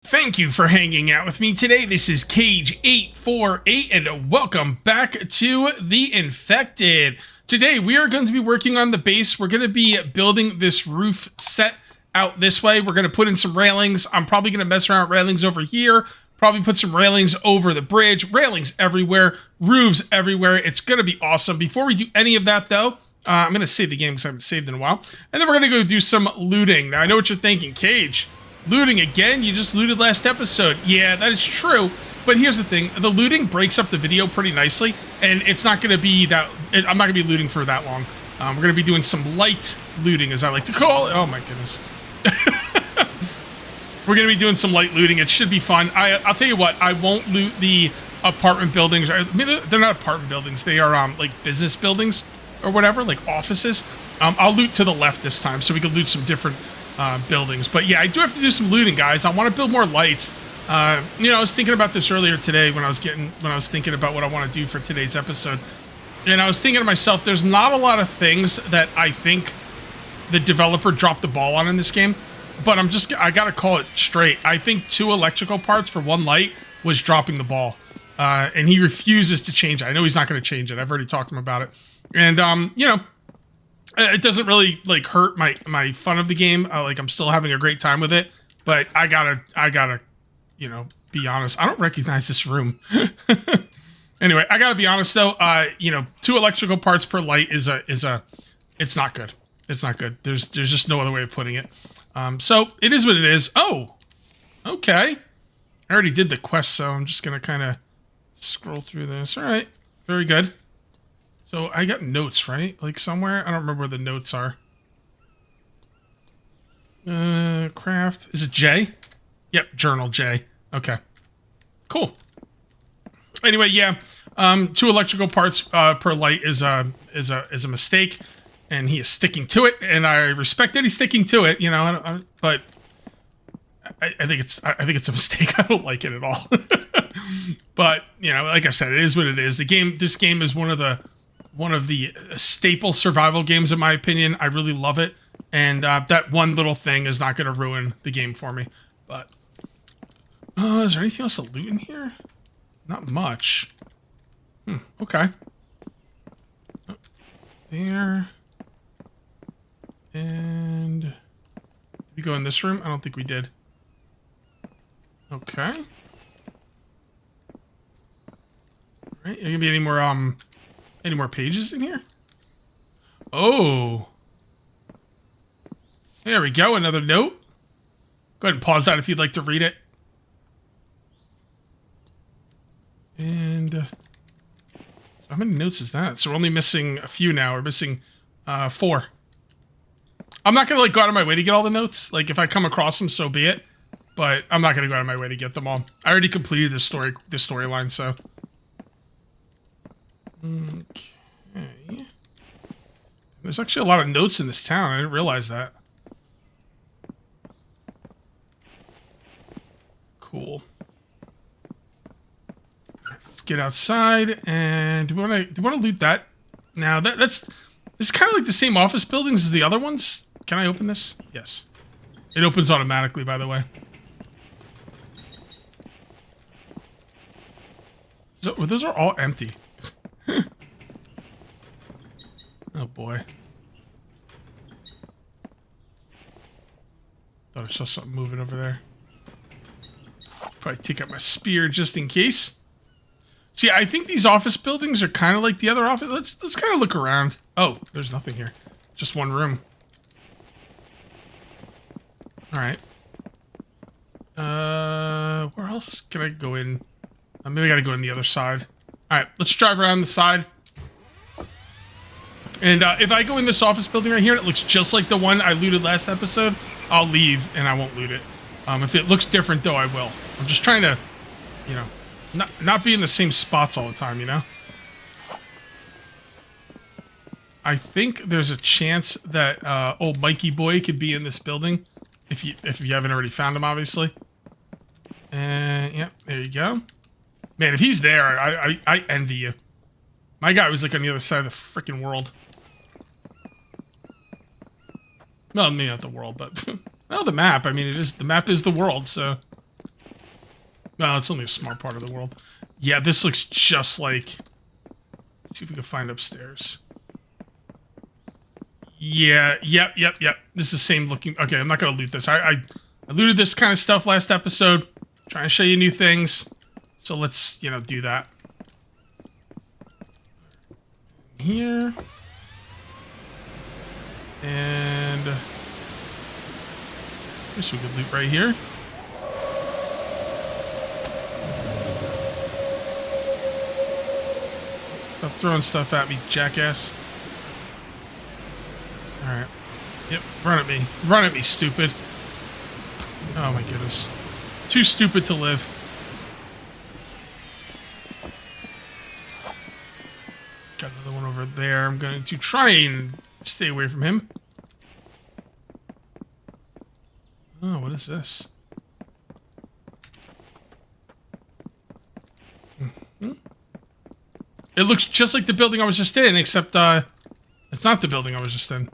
Thank you for hanging out with me today. This is Cage848 and welcome back to The Infected. Today we are going to be working on the base. We're going to be building this roof set out this way. We're going to put in some railings. I'm probably going to mess around with railings over here. Probably put some railings over the bridge. Railings everywhere. Roofs everywhere. It's going to be awesome. Before we do any of that though, I'm going to save the game because I haven't saved in a while. And then we're going to go do some looting. Now I know what you're thinking. Cage, looting again? You just looted last episode. Yeah, that is true. But here's the thing. The looting breaks up the video pretty nicely. And it's not going to be that... I'm not going to be looting for that long. We're going to be doing some light looting, as I like to call it. Oh my goodness. We're going to be doing some light looting. It should be fun. I'll tell you what. I won't loot the apartment buildings. I mean, they're not apartment buildings. They are like business buildings or whatever, like offices. I'll loot to the left this time so we can loot some different buildings. But yeah, I do have to do some looting, guys. I want to build more lights. You know, I was thinking about this earlier today when I was thinking about what I want to do for today's episode. And I was thinking to myself, there's not a lot of things that I think the developer dropped the ball on in this game. But I gotta call it straight. I think 2 electrical parts for 1 light was dropping the ball. And he refuses to change it. I know he's not going to change it. I've already talked to him about it. And, you know, it doesn't really, like, hurt my fun of the game. Like, I'm still having a great time with it. But I gotta, you know, be honest. I don't recognize this room. Anyway, I gotta be honest, though. You know, 2 electrical parts per light is it's not good. It's not good. There's just no other way of putting it. So it is what it is. Oh, okay. I already did the quest, so I'm just going to kind of scroll through this. All right. Very good. So I got notes, right? Like somewhere? I don't remember where the notes are. Craft. Is it J? Yep. Journal J. Okay. Cool. Anyway, yeah. 2 electrical parts per light is a mistake. And he is sticking to it, and I respect that he's sticking to it, you know. But I think it's a mistake. I don't like it at all. But you know, like I said, it is what it is. This game is one of the staple survival games in my opinion. I really love it, and that one little thing is not going to ruin the game for me. But is there anything else to loot in here? Not much. Okay. There. And did we go in this room? I don't think we did. Okay. All right. Are gonna be any more pages in here? Oh. There we go. Another note. Go ahead and pause that if you'd like to read it. And how many notes is that? So we're only missing a few now. We're missing 4. I'm not gonna like go out of my way to get all the notes. Like if I come across them, so be it. But I'm not gonna go out of my way to get them all. I already completed this storyline, so. Okay. There's actually a lot of notes in this town. I didn't realize that. Cool. Let's get outside and do we want to loot that? Now it's kind of like the same office buildings as the other ones. Can I open this? Yes. It opens automatically, by the way. So those are all empty. Oh boy. Thought I saw something moving over there. Probably take out my spear just in case. See, I think these office buildings are kind of like the other office. Let's kind of look around. Oh, there's nothing here. Just one room. All right. Where else can I go in? Maybe I gotta go in the other side. All right, let's drive around the side. And if I go in this office building right here, it looks just like the one I looted last episode, I'll leave and I won't loot it. If it looks different, though, I will. I'm just trying to, you know, not be in the same spots all the time, you know? I think there's a chance that old Mikey boy could be in this building. If you haven't already found him, obviously. And, yeah, there you go. Man, if he's there, I envy you. My guy was like on the other side of the freaking world. No, maybe not the world, but... well, the map. I mean, the map is the world, so... Well, it's only a small part of the world. Yeah, this looks just like... Let's see if we can find upstairs. Yeah, yep. This is the same looking... Okay, I'm not going to loot this. I looted this kind of stuff last episode. Trying to show you new things. So let's, you know, do that. Here. And... There's some good loot right here. Stop throwing stuff at me, jackass. Alright. Yep, run at me. Run at me, stupid. Oh my goodness. Too stupid to live. Got another one over there. I'm going to try and stay away from him. Oh, what is this? Mm-hmm. It looks just like the building I was just in, except it's not the building I was just in.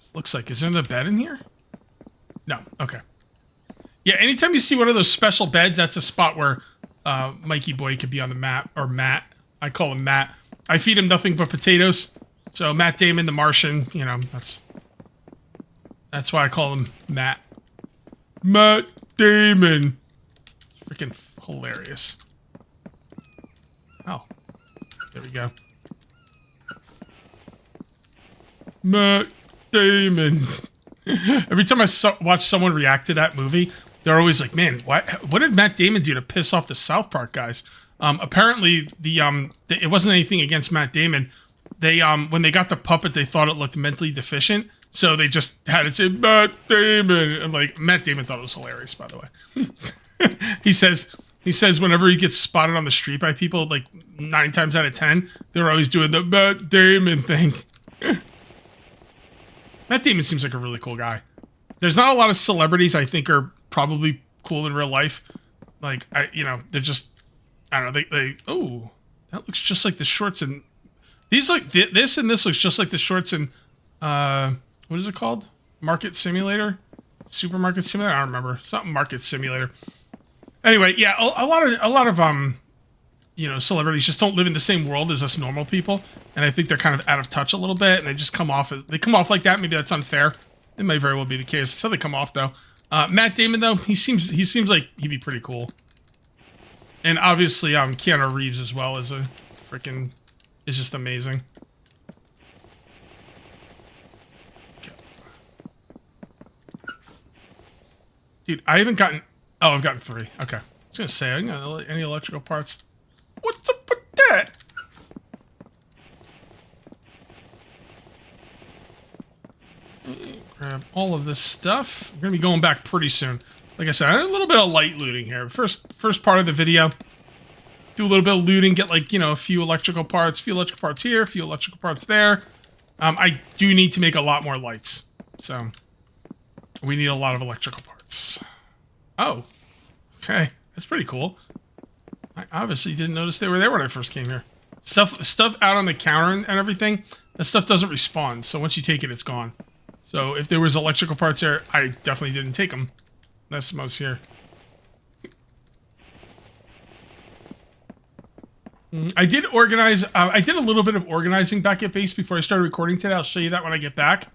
Just looks like. Is there another bed in here? No. Okay. Yeah, anytime you see one of those special beds, that's a spot where Mikey Boy could be on the map. Or Matt. I call him Matt. I feed him nothing but potatoes. So Matt Damon, the Martian, you know, that's why I call him Matt. Matt Damon. Freaking hilarious. Oh. There we go. Matt Damon. Every time I watch someone react to that movie, they're always like, man, what did Matt Damon do to piss off the South Park guys? Apparently, it wasn't anything against Matt Damon. They when they got the puppet, they thought it looked mentally deficient, so they just had it say Matt Damon. And like Matt Damon thought it was hilarious, by the way. He says whenever he gets spotted on the street by people, like 9 times out of 10, they're always doing the Matt Damon thing. Matt Damon seems like a really cool guy. There's not a lot of celebrities I think are probably cool in real life. Like they're just, I don't know. They oh, that looks just like the shorts and these like this and this looks just like the shorts in what is it called? Market Simulator, Supermarket Simulator. I don't remember. Something Market Simulator. Anyway, yeah, a lot of celebrities just don't live in the same world as us normal people, and I think they're kind of out of touch a little bit, and they just come off like that. Maybe that's unfair. It may very well be the case. That's how they come off, though. Matt Damon, though, he seems like he'd be pretty cool, and obviously, Keanu Reeves as well is just amazing. Okay. Dude, I haven't gotten. Oh, I've gotten 3. Okay. I was gonna say, I got any electrical parts. What's up with that? Grab all of this stuff. We're gonna be going back pretty soon. Like I said, a little bit of light looting here. First part of the video. Do a little bit of looting, get like, a few electrical parts here, a few electrical parts there. I do need to make a lot more lights. So, we need a lot of electrical parts. Oh, okay. That's pretty cool. I obviously didn't notice they were there when I first came here. Stuff out on the counter and everything, that stuff doesn't respawn. So once you take it, it's gone. So if there was electrical parts there, I definitely didn't take them. That's the most here. I did organize. I did a little bit of organizing back at base before I started recording today. I'll show you that when I get back,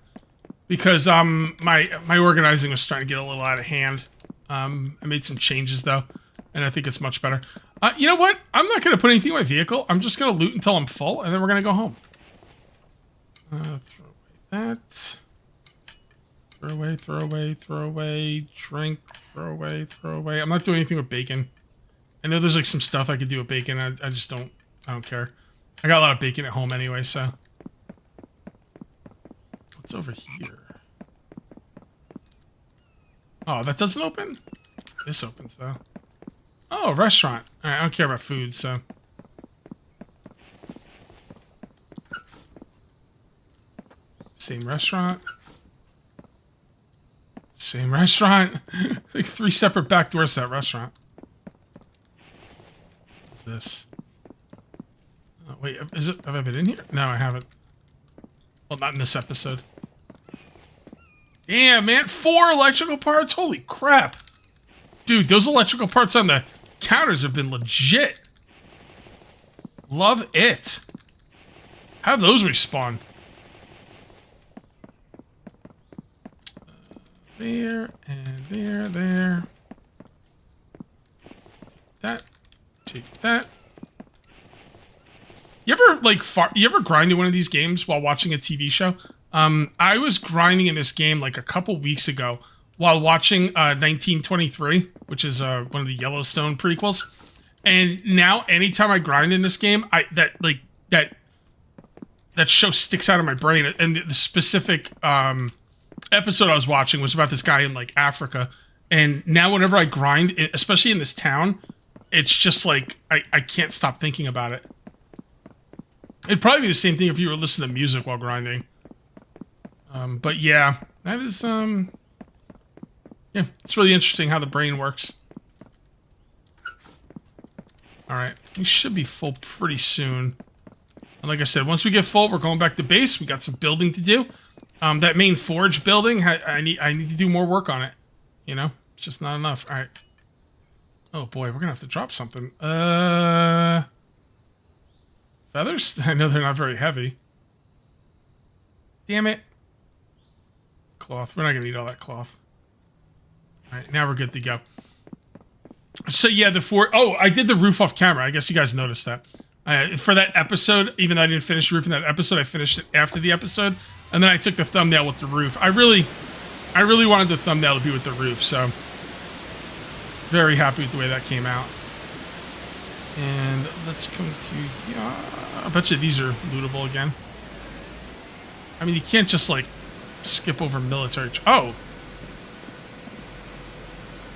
because my organizing was starting to get a little out of hand. I made some changes though, and I think it's much better. You know what? I'm not going to put anything in my vehicle. I'm just going to loot until I'm full, and then we're going to go home. Throw away that. Throw away. Drink. Throw away. I'm not doing anything with bacon. I know there's like some stuff I could do with bacon. I just don't. I don't care. I got a lot of bacon at home anyway, so. What's over here? Oh, that doesn't open? This opens, though. Oh, restaurant. Alright, I don't care about food, so. Same restaurant. Same restaurant. Like 3 separate back doors to that restaurant. What's this? Oh, wait, have I been in here? No, I haven't. Well, not in this episode. Damn, man. 4 electrical parts? Holy crap. Dude, those electrical parts on the counters have been legit. Love it. Have those respawn. There, and there. That. Take that. You ever, like, you ever grind in one of these games while watching a TV show? I was grinding in this game, like, a couple weeks ago while watching 1923, which is one of the Yellowstone prequels. And now, anytime I grind in this game, that show sticks out of my brain. And the specific episode I was watching was about this guy in, like, Africa. And now whenever I grind, especially in this town, it's just like, I can't stop thinking about it. It'd probably be the same thing if you were listening to music while grinding. But yeah, that is, yeah, it's really interesting how the brain works. Alright, we should be full pretty soon. And like I said, once we get full, we're going back to base. We got some building to do. That main forge building, I need to do more work on it. You know, it's just not enough. Alright. Oh boy, we're gonna have to drop something. Feathers? I know they're not very heavy. Damn it. Cloth. We're not gonna need all that cloth. Alright, now we're good to go. So yeah, I did the roof off camera. I guess you guys noticed that. For that episode, even though I didn't finish the roof in that episode, I finished it after the episode. And then I took the thumbnail with the roof. I really wanted the thumbnail to be with the roof, so very happy with the way that came out. And let's come to, yeah, I bet you these are lootable again. I mean, you can't just, like, skip over military. Oh,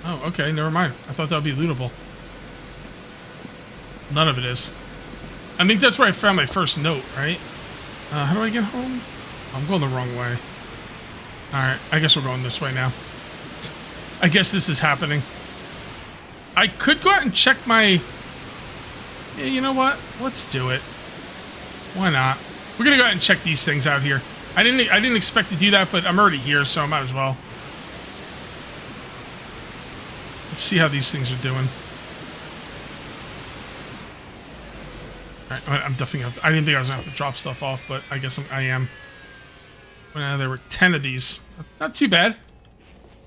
okay, never mind. I thought that would be lootable. None of it is. I think that's where I found my first note, right? How do I get home? I'm going the wrong way. Alright, I guess we're going this way now. I guess this is happening. I could go out and check my... Yeah, you know what? Let's do it. Why not? We're gonna go out and check these things out here. I didn't expect to do that, but I'm already here, so I might as well. Let's see how these things are doing. Alright, I'm definitely gonna have to, I didn't think I was gonna have to drop stuff off, but I guess I am. There were 10 of these. Not too bad.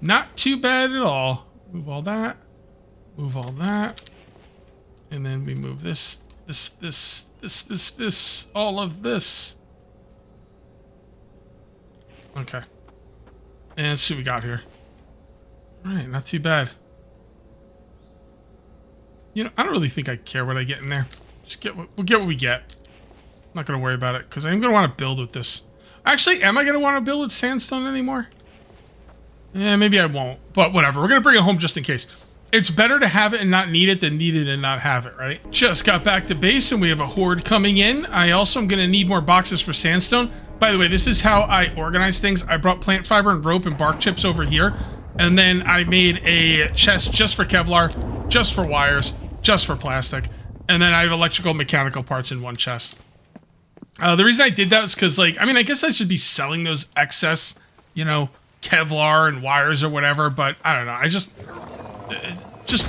Not too bad at all. Move all that. Move all that. And then we move this, all of this. Okay. And let's see what we got here. Alright, not too bad. You know, I don't really think I care what I get in there. Just we'll get what we get. I'm not going to worry about it, because I'm going to want to build with this. Actually, am I going to want to build with sandstone anymore? Yeah, maybe I won't. But whatever. We're going to bring it home just in case. It's better to have it and not need it than need it and not have it, right? Just got back to base, and we have a horde coming in. I also am going to need more boxes for sandstone. By the way, this is how I organize things. I brought plant fiber and rope and bark chips over here. And then I made a chest just for Kevlar, just for wires, just for plastic. And then I have electrical and mechanical parts in one chest. The reason I did that was because, like, I mean, I guess I should be selling those excess, you know, Kevlar and wires or whatever, but I don't know. I just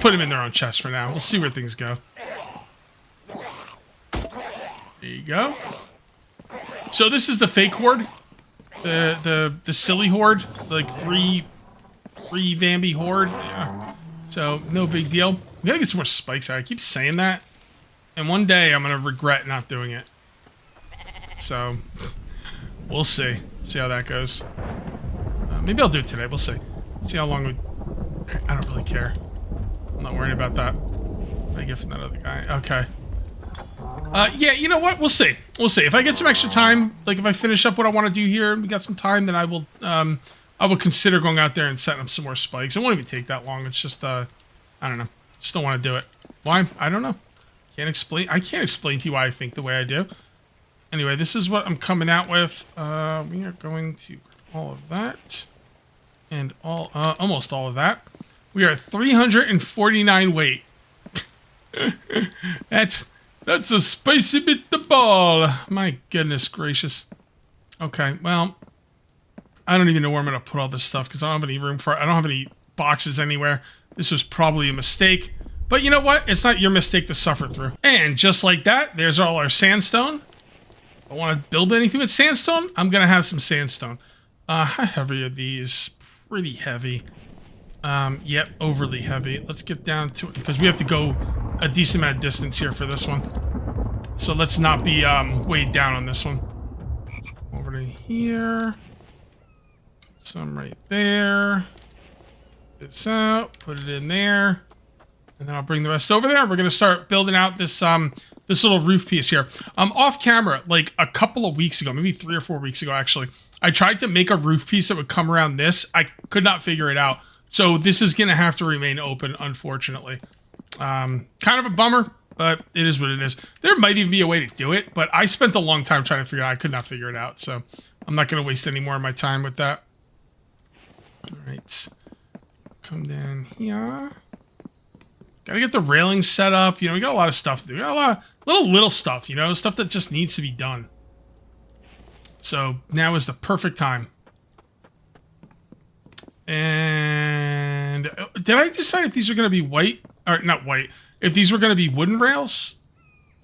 put them in their own chest for now. We'll see where things go. There you go. So this is the fake horde. The silly horde. Like three Vambies horde. Yeah. So no big deal. We gotta get some more spikes out. I keep saying that. And one day I'm gonna regret not doing it. So we'll see. See how that goes. Maybe I'll do it today. We'll see. See how long we... I don't really care. I'm not worrying about that. What I get from that other guy. Okay. Yeah, you know what? We'll see. We'll see. If I get some extra time, like if I finish up what I want to do here, and we got some time, then I will consider going out there and setting up some more spikes. It won't even take that long. It's just, I don't know. Just don't want to do it. Why? I don't know. I can't explain to you why I think the way I do. Anyway, this is what I'm coming out with. We are going to all of that. And almost all of that. We are at 349 weight. That's a spicy bit of ball. My goodness gracious. Okay, well, I don't even know where I'm going to put all this stuff because I don't have any room for it. I don't have any boxes anywhere. This was probably a mistake. But you know what? It's not your mistake to suffer through. And just like that, there's all our sandstone. If I want to build anything with sandstone, I'm going to have some sandstone. How heavy are these? Pretty heavy. Yep, overly heavy. Let's get down to it, because we have to go a decent amount of distance here for this one. So let's not be weighed down on this one. Over to here. Some right there. This out. Put it in there. And then I'll bring the rest over there. We're going to start building out this this little roof piece here. Off camera, like a couple of weeks ago, maybe 3 or 4 weeks ago, actually, I tried to make a roof piece that would come around this. I could not figure it out. So this is going to have to remain open, unfortunately. Kind of a bummer, but it is what it is. There might even be a way to do it, but I spent a long time trying to figure it out. I could not figure it out, so I'm not going to waste any more of my time with that. All right. Come down here. Got to get the railings set up. You know, we got a lot of stuff to do. We got a lot of little stuff, you know, stuff that just needs to be done. So now is the perfect time. And did I decide if these are going to be white? Or not white. If these were going to be wooden rails?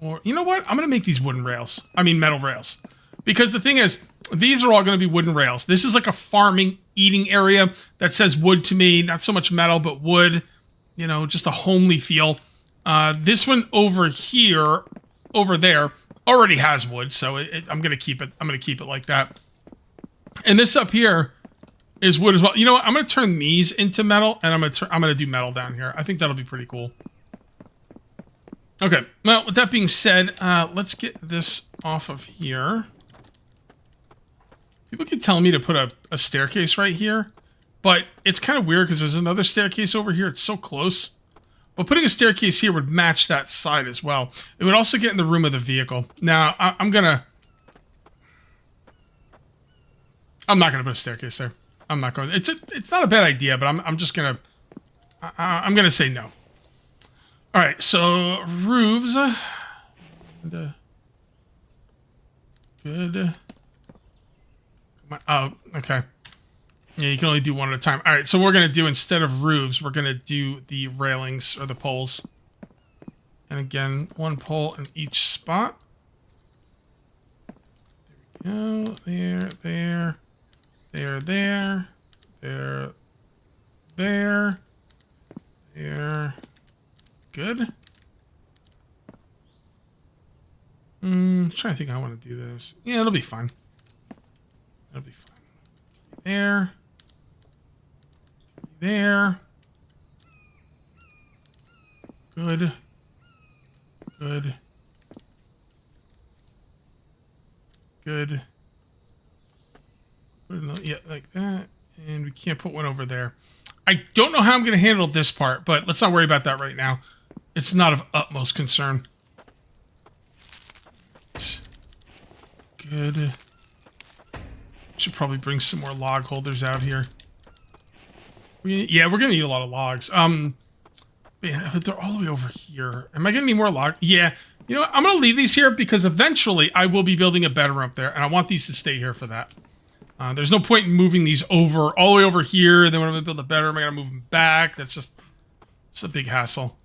Or, you know what? I'm going to make these wooden rails. I mean metal rails. Because the thing is, these are all going to be wooden rails. This is like a farming, eating area that says wood to me. Not so much metal, but wood. You know, just a homely feel. This one over here, over there, already has wood. So I'm going to keep it. I'm going to keep it like that. And this up here is wood as well. You know what? I'm going to turn these into metal, and I'm going to do metal down here. I think that'll be pretty cool. Okay. Well, with that being said, let's get this off of here. People keep telling me to put a staircase right here, but it's kind of weird because there's another staircase over here. It's so close. But putting a staircase here would match that side as well. It would also get in the room of the vehicle. Now, I'm not going to put a staircase there. I'm not going. It's not a bad idea, but I'm just gonna. I'm gonna say no. All right, so roofs. Good. Come on. Oh, okay. Yeah, you can only do one at a time. All right, so we're gonna do, instead of roofs, we're gonna do the railings or the poles. And again, one pole in each spot. There we go. There. There, there, good. I'm trying to think how I want to do this. Yeah, it'll be fine. It'll be fine. There. There. Good. Good. Good. Yeah, like that. And we can't put one over there. I don't know how I'm going to handle this part, but let's not worry about that right now. It's not of utmost concern. Good. Should probably bring some more log holders out here. Yeah, we're going to need a lot of logs. Man, but they're all the way over here. Am I going to need more log? Yeah. You know what? I'm going to leave these here because eventually I will be building a bedroom up there, and I want these to stay here for that. There's no point in moving these over all the way over here, and then when I'm going to build a bedroom, I got to move them back. That's just, it's a big hassle.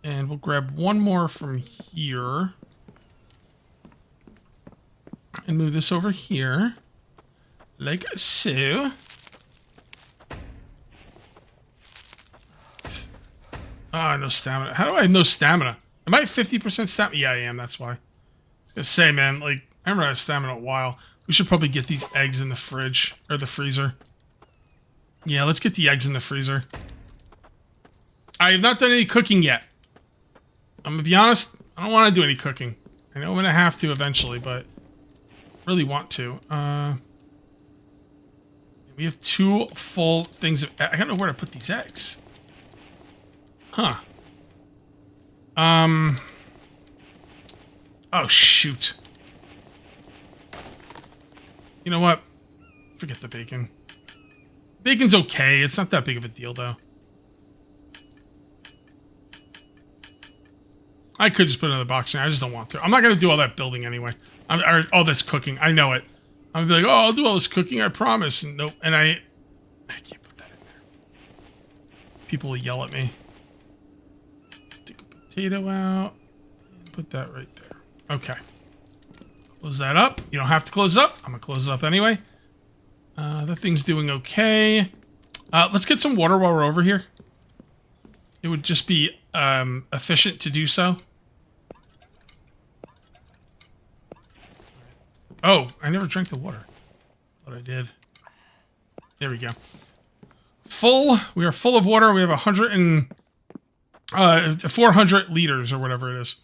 And we'll grab one more from here. And move this over here. Like so. Ah, no stamina. How do I have no stamina? Am I at 50% stamina? Yeah, I am, that's why. I was going to say, man, like, I haven't run out of stamina in a while. We should probably get these eggs in the fridge. Or the freezer. Yeah, let's get the eggs in the freezer. I have not done any cooking yet. I'm going to be honest, I don't want to do any cooking. I know I'm going to have to eventually, but really want to. We have 2 full things of... I don't know where to put these eggs. Huh. Oh, shoot. You know what? Forget the bacon. Bacon's okay. It's not that big of a deal, though. I could just put another box in. I just don't want to. I'm not going to do all that building anyway. Or all this cooking. I know it. I'm going to be like, oh, I'll do all this cooking. I promise. And nope. And I I can't put that in there. People will yell at me. Take a potato out. And put that right there. Okay. Close that up. You don't have to close it up. I'm going to close it up anyway. That thing's doing okay. Let's get some water while we're over here. It would just be efficient to do so. Oh, I never drank the water. Thought I did. There we go. Full. We are full of water. We have 400 liters or whatever it is.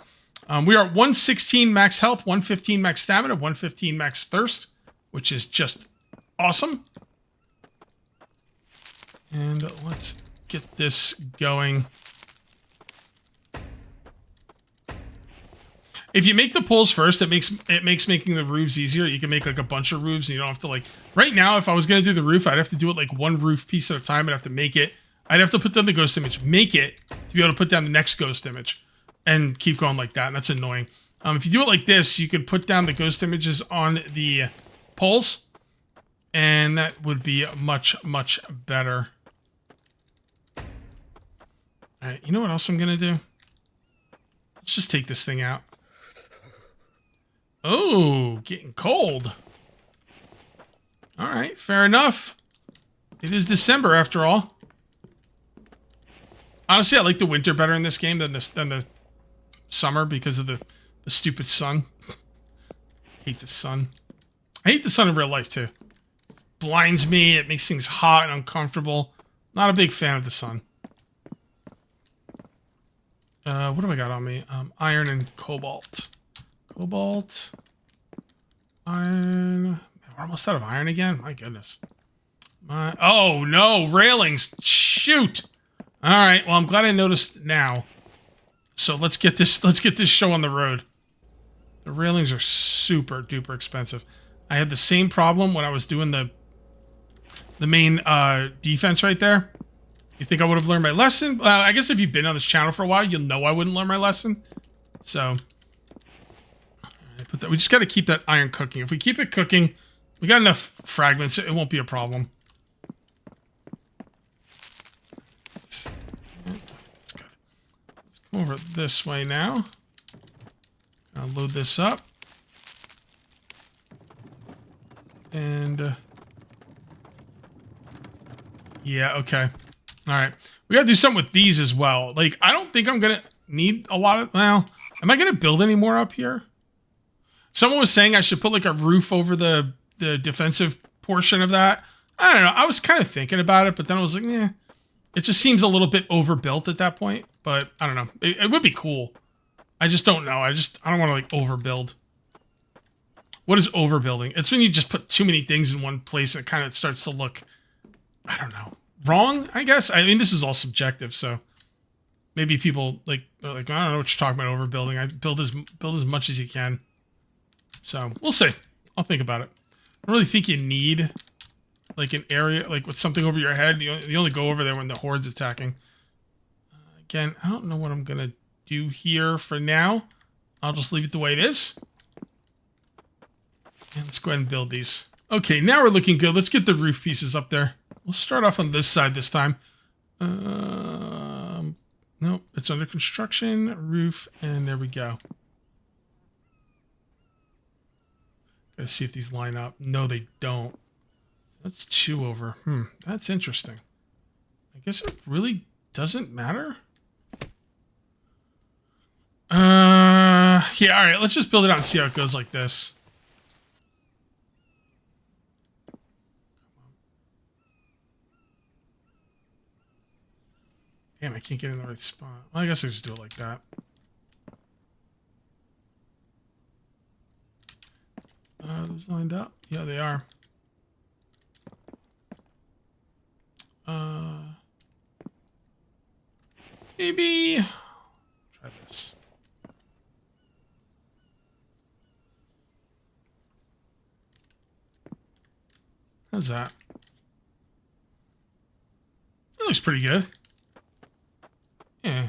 We are 116 max health, 115 max stamina, 115 max thirst, which is just awesome. And let's get this going. If you make the poles first, it makes making the roofs easier. You can make like a bunch of roofs and you don't have to like... Right now, if I was going to do the roof, I'd have to do it like one roof piece at a time. I'd have to make it. I'd have to put down the ghost image, make it to be able to put down the next ghost image and keep going like that. And that's annoying. If you do it like this, you can put down the ghost images on the poles and that would be much, much better. All right, you know what else I'm going to do? Let's just take this thing out. Oh, getting cold. All right, fair enough. It is December after all. Honestly, I like the winter better in this game than the summer because of the stupid sun. Hate the sun. I hate the sun in real life too. It blinds me. It makes things hot and uncomfortable. Not a big fan of the sun. What do I got on me? Iron and cobalt. Cobalt. Iron. We're almost out of iron again. My goodness. Oh no, railings. Shoot. All right. Well, I'm glad I noticed now. So let's get this show on the road. The railings are super duper expensive. I had the same problem when I was doing the main defense right there. You think I would have learned my lesson? I guess if you've been on this channel for a while, you'll know I wouldn't learn my lesson. So we just got to keep that iron cooking. If we keep it cooking, we got enough fragments. It won't be a problem. Let's come over this way now. I'll load this up. And yeah, okay. All right. We got to do something with these as well. Like, I don't think I'm going to need a lot of... Well, am I going to build any more up here? Someone was saying I should put like a roof over the defensive portion of that. I don't know. I was kind of thinking about it, but then I was like, eh. It just seems a little bit overbuilt at that point. But I don't know. It would be cool. I just don't know. I don't want to like overbuild. What is overbuilding? It's when you just put too many things in one place and it kind of starts to look, I don't know, wrong, I guess. I mean, this is all subjective, so maybe people like I don't know what you're talking about overbuilding. I build as much as you can. So we'll see. I'll think about it. I don't really think you need like an area like with something over your head. You only go over there when the horde's attacking. Again, I don't know what I'm gonna do here for now. I'll just leave it the way it is. And let's go ahead and build these. Okay, now we're looking good. Let's get the roof pieces up there. We'll start off on this side this time. Nope, it's under construction, roof, and there we go. Gotta see if these line up. No, they don't. That's 2 over. That's interesting. I guess it really doesn't matter. Yeah, all right, let's just build it out and see how it goes like this. Damn, I can't get in the right spot. Well, I guess I just do it like that. Those lined up? Yeah, they are. Maybe... Try this. How's that? That looks pretty good. Yeah.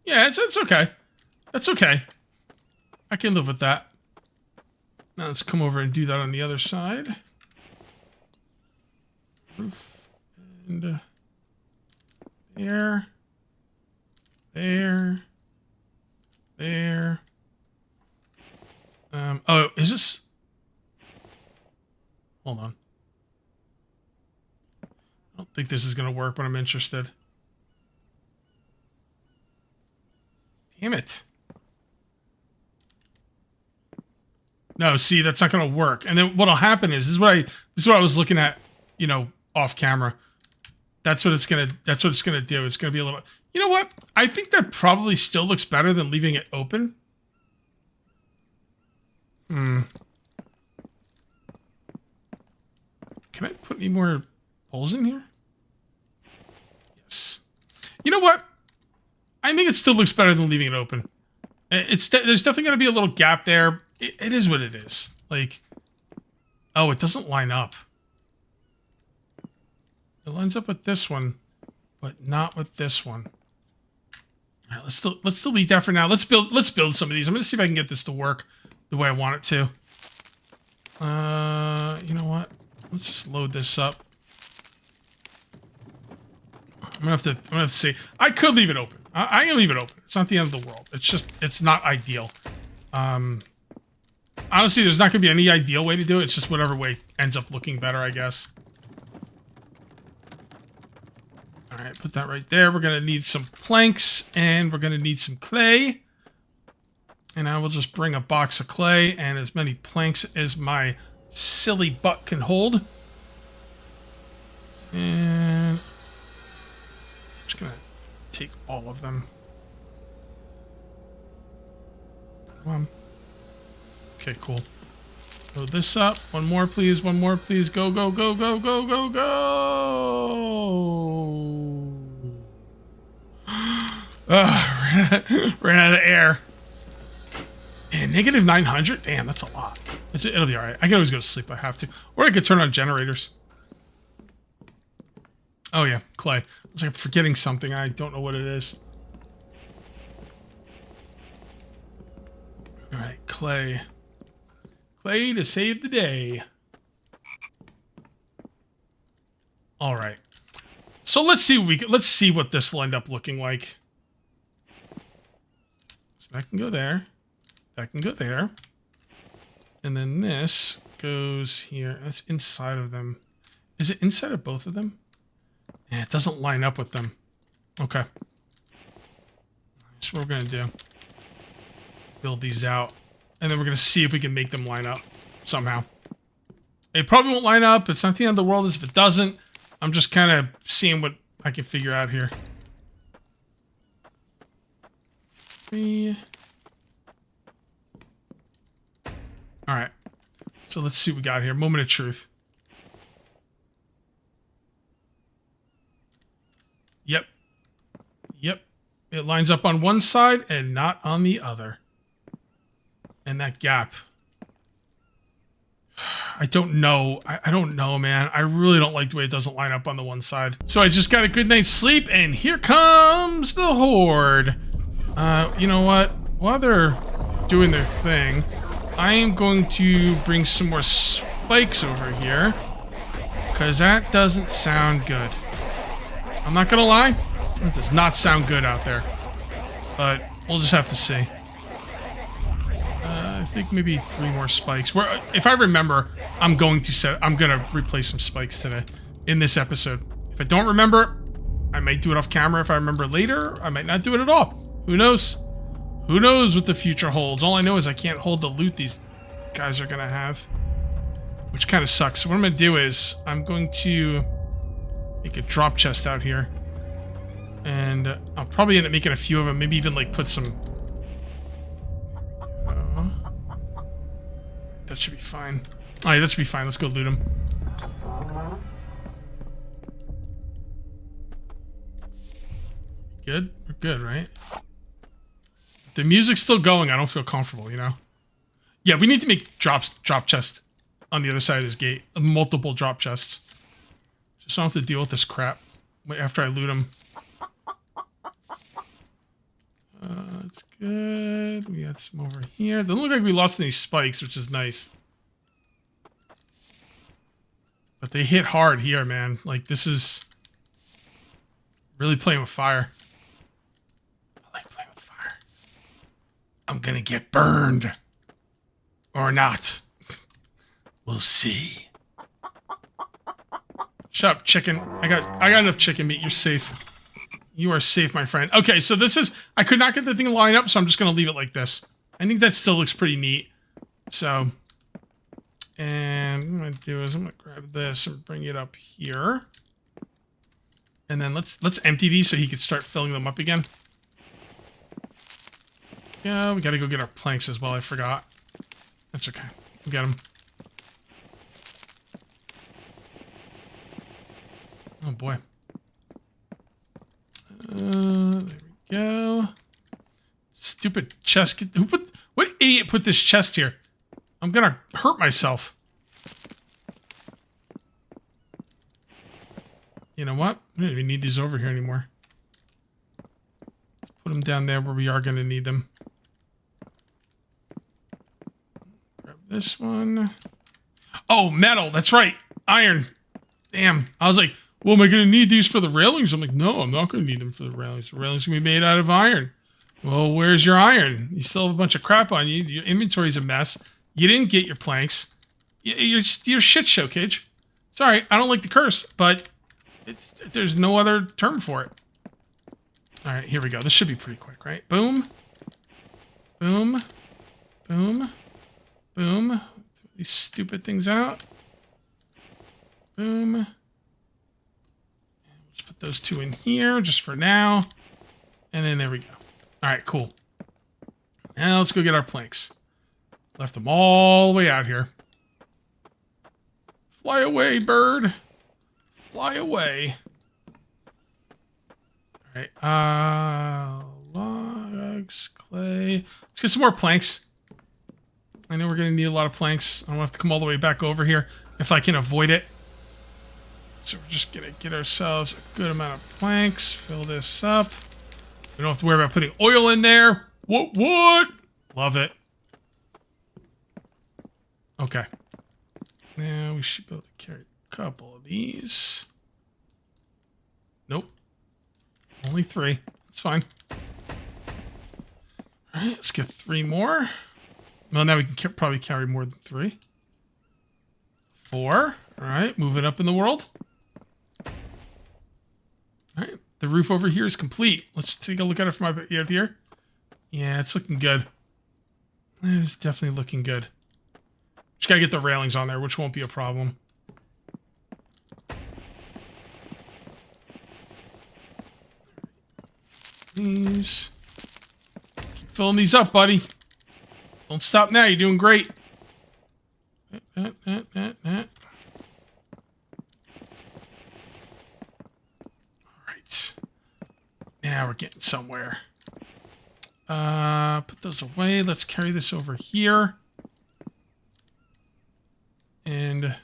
Yeah, it's okay. That's okay. I can live with that. Now let's come over and do that on the other side. Roof. And there. There. Oh, is this? Hold on. I don't think this is going to work, but I'm interested. Damn it. No, see, that's not going to work. And then what'll happen is, this is what I was looking at, you know, off camera. That's what it's going to do. It's going to be a little, you know what? I think that probably still looks better than leaving it open. Can I put any more holes in here? Yes. You know what? I think it still looks better than leaving it open. There's definitely going to be a little gap there. It is what it is. Like, oh, it doesn't line up. It lines up with this one, but not with this one. All right, let's delete that for now. Let's build some of these. I'm gonna see if I can get this to work the way I want it to. You know what? Let's just load this up. I'm gonna have to see. I could leave it open. I can leave it open. It's not the end of the world. It's not ideal. Honestly, there's not gonna be any ideal way to do it. It's just whatever way ends up looking better, I guess. All right, put that right there. We're gonna need some planks and we're gonna need some clay. And I will just bring a box of clay and as many planks as my silly butt can hold. And I'm just gonna take all of them. Come on. Okay, cool. Load this up. One more, please. One more, please. Go, go, go, go, go, go, go. Ran out of air. And negative 900? Damn, that's a lot. It'll be alright. I can always go to sleep if I have to. Or I could turn on generators. Oh yeah, clay. It's like I'm forgetting something. I don't know what it is. Alright, clay. Clay to save the day. Alright. So let's see what this will end up looking like. So that can go there. That can go there. And then this goes here. That's inside of them. Is it inside of both of them? Yeah, it doesn't line up with them. Okay. That's what we're going to do. Build these out. And then we're going to see if we can make them line up somehow. It probably won't line up. It's not the end of the world if it doesn't. I'm just kind of seeing what I can figure out here. 3. Alright. So let's see what we got here. Moment of truth. Yep. Yep. It lines up on one side and not on the other. And that gap. I don't know. I don't know, man. I really don't like the way it doesn't line up on the one side. So I just got a good night's sleep, and here comes the horde. You know what? While they're doing their thing, I am going to bring some more spikes over here, because that doesn't sound good. I'm not gonna lie, it does not sound good out there, but we'll just have to see. I think maybe 3 more spikes. If I remember, I'm gonna replace some spikes today in this episode. If I don't remember, I might do it off camera. If I remember later, I might not do it at all. Who knows? Who knows what the future holds? All I know is I can't hold the loot these guys are gonna have, which kind of sucks. So what I'm gonna do is I'm going to make a drop chest out here, and I'll probably end up making a few of them. Maybe even like put some. That should be fine. All right, that should be fine. Let's go loot them. Good? We're good, right? The music's still going. I don't feel comfortable, you know? Yeah, we need to make drop chests on the other side of this gate. Multiple drop chests. Just don't have to deal with this crap after I loot them. That's good. We got some over here. Doesn't look like we lost any spikes, which is nice. But they hit hard here, man. Like, this is Really playing with fire. I like playing with fire. I'm gonna get burned. Or not. We'll see. Shut up, chicken. I got enough chicken meat. You're safe. You are safe, my friend. Okay, so this is... I could not get the thing to line up, so I'm just going to leave it like this. I think that still looks pretty neat. So... And what I'm going to do is I'm going to grab this and bring it up here. And then let's empty these so he can start filling them up again. Yeah, we got to go get our planks as well. I forgot. That's okay. We'll get them. Oh, boy. There we go. Stupid chest. What idiot put this chest here? I'm gonna hurt myself. You know what? We don't even need these over here anymore. Put them down there where we are gonna need them. Grab this one. Oh, metal. That's right. Iron. Damn. I was like, well, am I going to need these for the railings? I'm like, no, I'm not going to need them for the railings. The railings can be made out of iron. Well, where's your iron? You still have a bunch of crap on you. Your inventory's a mess. You didn't get your planks. You're a shit show, Cage. Sorry, I don't like the curse, but there's no other term for it. All right, here we go. This should be pretty quick, right? Boom. Boom. Boom. Boom. Throw these stupid things out. Boom. Let's put those two in here just for now. And then there we go. All right, cool. Now let's go get our planks. Left them all the way out here. Fly away, bird. Fly away. All right. Logs, clay. Let's get some more planks. I know we're going to need a lot of planks. I don't have to come all the way back over here if I can avoid it. So we're just going to get ourselves a good amount of planks. Fill this up. We don't have to worry about putting oil in there. What? Love it. Okay. Now we should be able to carry a couple of these. Nope. Only 3. That's fine. All right, let's get 3 more. Well, now we can probably carry more than 3. 4. All right, move it up in the world. All right, the roof over here is complete. Let's take a look at it from out here. Yeah, it's looking good. It's definitely looking good. Just gotta get the railings on there, which won't be a problem. These. Keep filling these up, buddy. Don't stop now. You're doing great. Alright. Now we're getting somewhere. Put those away. Let's carry this over here. And...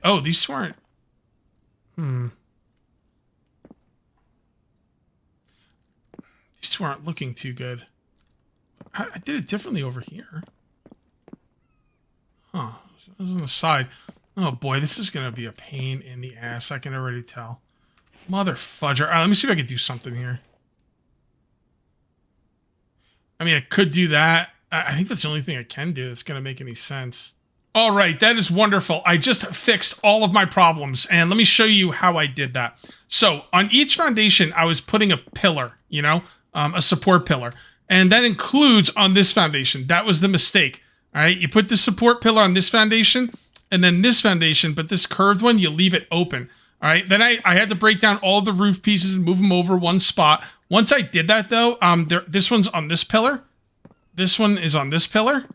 oh, these two aren't... These two aren't looking too good. I did it differently over here. Huh. It was on the side. Oh boy, this is going to be a pain in the ass. I can already tell. Mother fudger. All right, let me see if I can do something here. I mean, I could do that. I think that's the only thing I can do that's going to make any sense. All right, that is wonderful. I just fixed all of my problems, and let me show you how I did that. So on each foundation, I was putting a pillar, you know, a support pillar. And that includes on this foundation. That was the mistake. All right, you put the support pillar on this foundation, and then this foundation, but this curved one, you leave it open. All right, then I had to break down all the roof pieces and move them over one spot. Once I did that, though, this one's on this pillar. This one is on this pillar.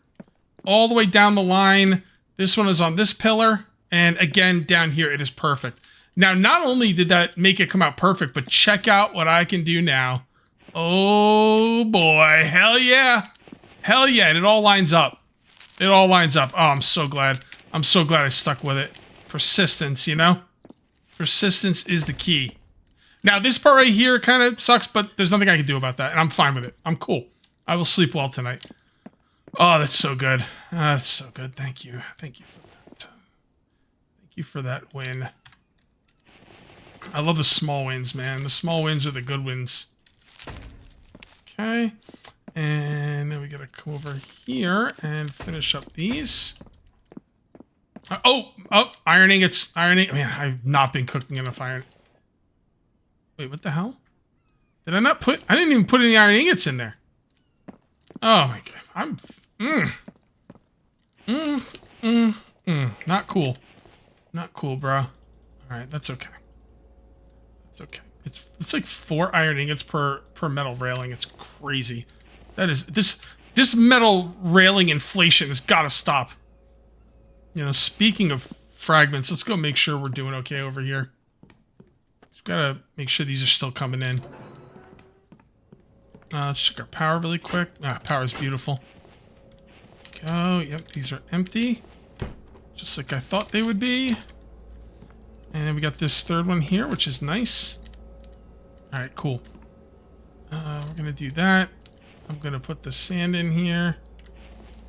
All the way down the line, this one is on this pillar. And again, down here, it is perfect. Now, not only did that make it come out perfect, but check out what I can do now. Oh, boy. Hell yeah. Hell yeah. And it all lines up. It all lines up. Oh, I'm so glad. I'm so glad I stuck with it. Persistence, you know? Persistence is the key. Now, this part right here kind of sucks, but there's nothing I can do about that, and I'm fine with it. I'm cool. I will sleep well tonight. Oh, that's so good. That's so good. Thank you. Thank you for that. Thank you for that win. I love the small wins, man. The small wins are the good wins. Okay. And then we gotta come over here and finish up these. Oh, iron ingots. Iron ingots. Man, I've not been cooking enough iron. Wait, what the hell? Did I not put... I didn't even put any iron ingots in there. Oh my god. Not cool. Not cool, bro. Alright, that's okay. That's okay. It's like 4 iron ingots per metal railing. It's crazy. That is... This metal railing inflation has got to stop. You know, speaking of fragments, let's go make sure we're doing okay over here. Just gotta make sure these are still coming in. Let's check our power really quick. Power's beautiful. Go. Yep, these are empty. Just like I thought they would be. And then we got this third one here, which is nice. Alright, cool. We're gonna do that. I'm gonna put the sand in here.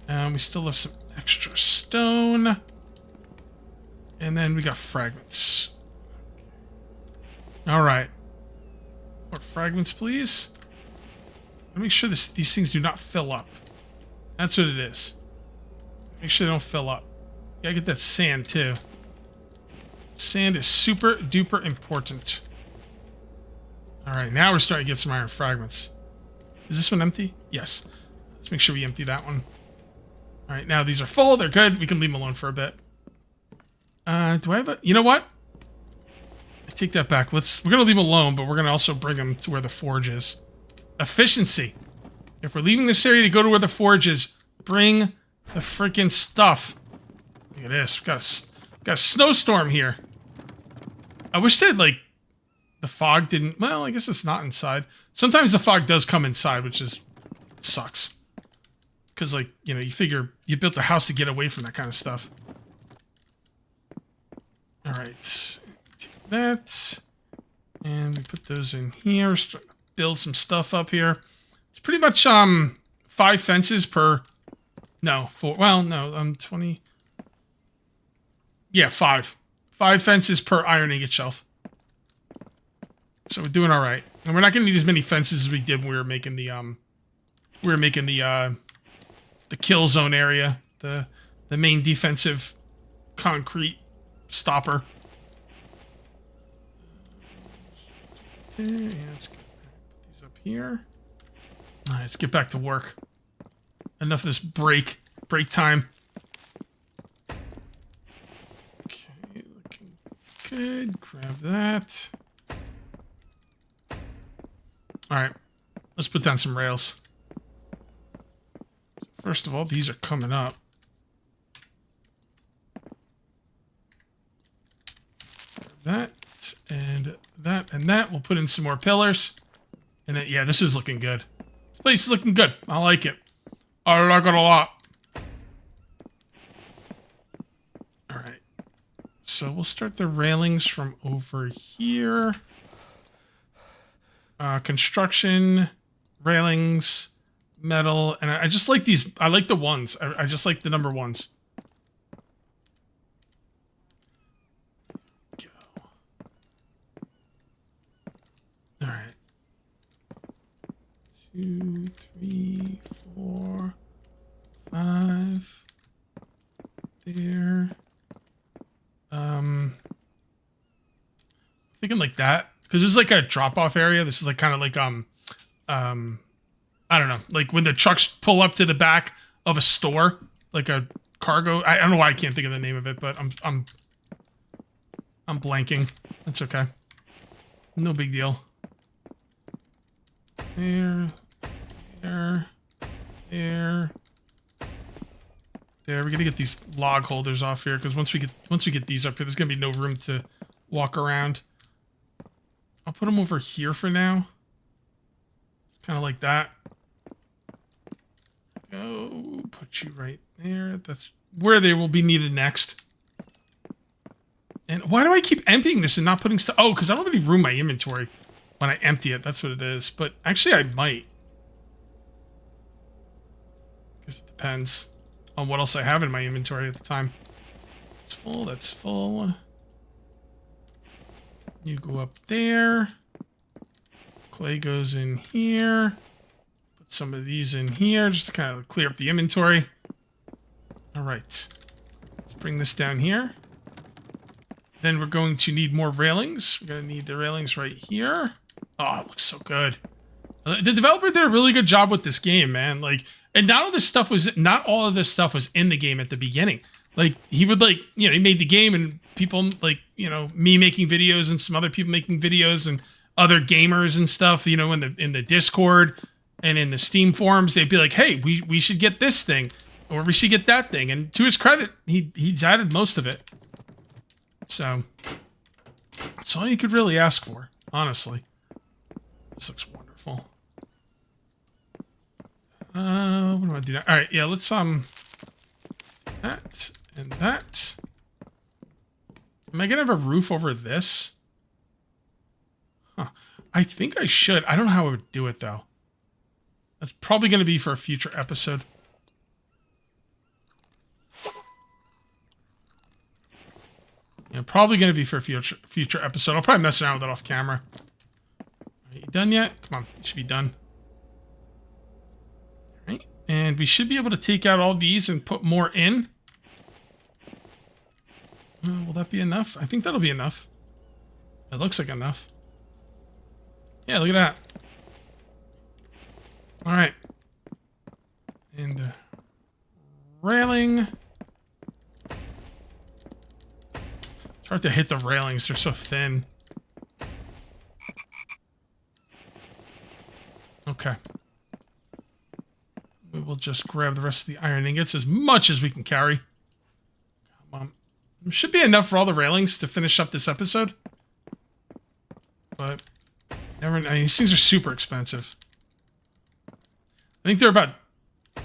And we still have some extra stone. And then we got fragments. Alright. More fragments, please. Let me make sure these things do not fill up. That's what it is. Make sure they don't fill up. Gotta get that sand, too. Sand is super duper important. Alright, now we're starting to get some iron fragments. Is this one empty? Yes. Let's make sure we empty that one. Alright, now these are full. They're good. We can leave them alone for a bit. Do I have a... You know what? I take that back. We're going to leave them alone, but we're going to also bring them to where the forge is. Efficiency. If we're leaving this area to go to where the forge is, bring the freaking stuff. Look at this. We've got a snowstorm here. I wish that, like, the fog didn't... Well, I guess it's not inside. Sometimes the fog does come inside, which sucks. Because, like, you know, you figure you built a house to get away from that kind of stuff. Alright. Take that. And we put those in here. Start to build some stuff up here. It's pretty much 5 fences per... No, 4. Well, no, 20... Yeah, 5. 5 fences per iron ingot shelf. So we're doing alright. And we're not going to need as many fences as we did when we were making the... the kill zone area, the main defensive concrete stopper. Okay, let's put these up here. All right, let's get back to work. Enough of this break time. Okay, looking good. Grab that. All right, let's put down some rails. First of all, these are coming up. That and that and that. We'll put in some more pillars. And then, yeah, this is looking good. This place is looking good. I like it. I like it a lot. Alright. So we'll start the railings from over here. Construction, railings, metal, and I just like these. I like the ones. I just like the number ones. Go. All right. 2, 3, 4, 5. There. Thinking like that because this is like a drop-off area. This is like kind of like I don't know, like when the trucks pull up to the back of a store, like a cargo. I don't know why I can't think of the name of it, but I'm blanking. That's okay. No big deal. There. We gotta get these log holders off here because once we get these up here, there's gonna be no room to walk around. I'll put them over here for now. Kind of like that. Go, put you right there. That's where they will be needed next. And why do I keep emptying this and not putting stuff? Oh, because I don't have any room in my inventory when I empty it. That's what it is. But actually, I might. Because it depends on what else I have in my inventory at the time. It's full. That's full. You go up there. Clay goes in here. Put some of these in here just to kind of clear up the inventory. All right. Let's bring this down here. Then we're going to need more railings. We're going to need the railings right here. Oh, it looks so good. The developer did a really good job with this game, man. Like, and not all of this stuff was in the game at the beginning. Like, he would, like, you know, he made the game and people, like, you know, me making videos and some other people making videos and other gamers and stuff, you know, in the Discord and in the Steam forums, they'd be like, hey, we should get this thing or we should get that thing. And to his credit, he's added most of it. So, that's all you could really ask for, honestly. This looks wonderful. What do I do now? All right, yeah, let's, that and that. Am I gonna have a roof over this? Huh. I think I should. I don't know how I would do it, though. That's probably gonna be for a future episode. Yeah, probably gonna be for a future episode. I'll probably mess around with it off camera. Are you done yet? Come on, you should be done. All right, and we should be able to take out all these and put more in. Will that be enough? I think that'll be enough. It looks like enough. Yeah, look at that. All right. And railing. It's hard to hit the railings. They're so thin. Okay. We will just grab the rest of the iron ingots, as much as we can carry. Come on. Should be enough for all the railings to finish up this episode. But never, I mean, these things are super expensive. I think they're about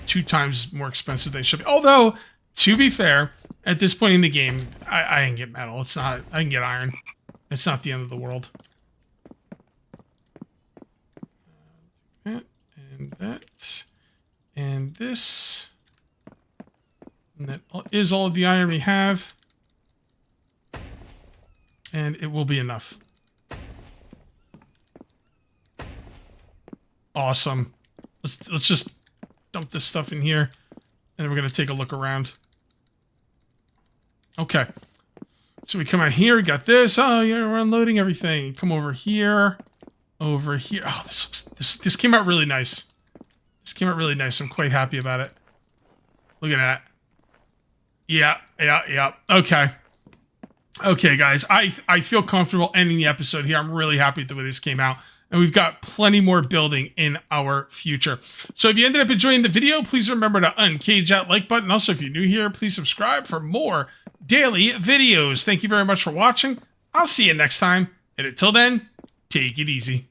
2 times more expensive than they should be. Although, to be fair, at this point in the game, I can get metal. It's not, I can get iron. It's not the end of the world. That, and that. And this. And that is all of the iron we have. And it will be enough. Awesome. Let's just dump this stuff in here. And then we're going to take a look around. Okay. So we come out here, we got this. Oh, yeah, we're unloading everything. Come over here. Over here. Oh, this came out really nice. This came out really nice. I'm quite happy about it. Look at that. Yeah. Okay. Okay, guys. I feel comfortable ending the episode here. I'm really happy with the way this came out. And we've got plenty more building in our future. So if you ended up enjoying the video, please remember to uncage that like button. Also, if you're new here, please subscribe for more daily videos. Thank you very much for watching. I'll see you next time. And until then, take it easy.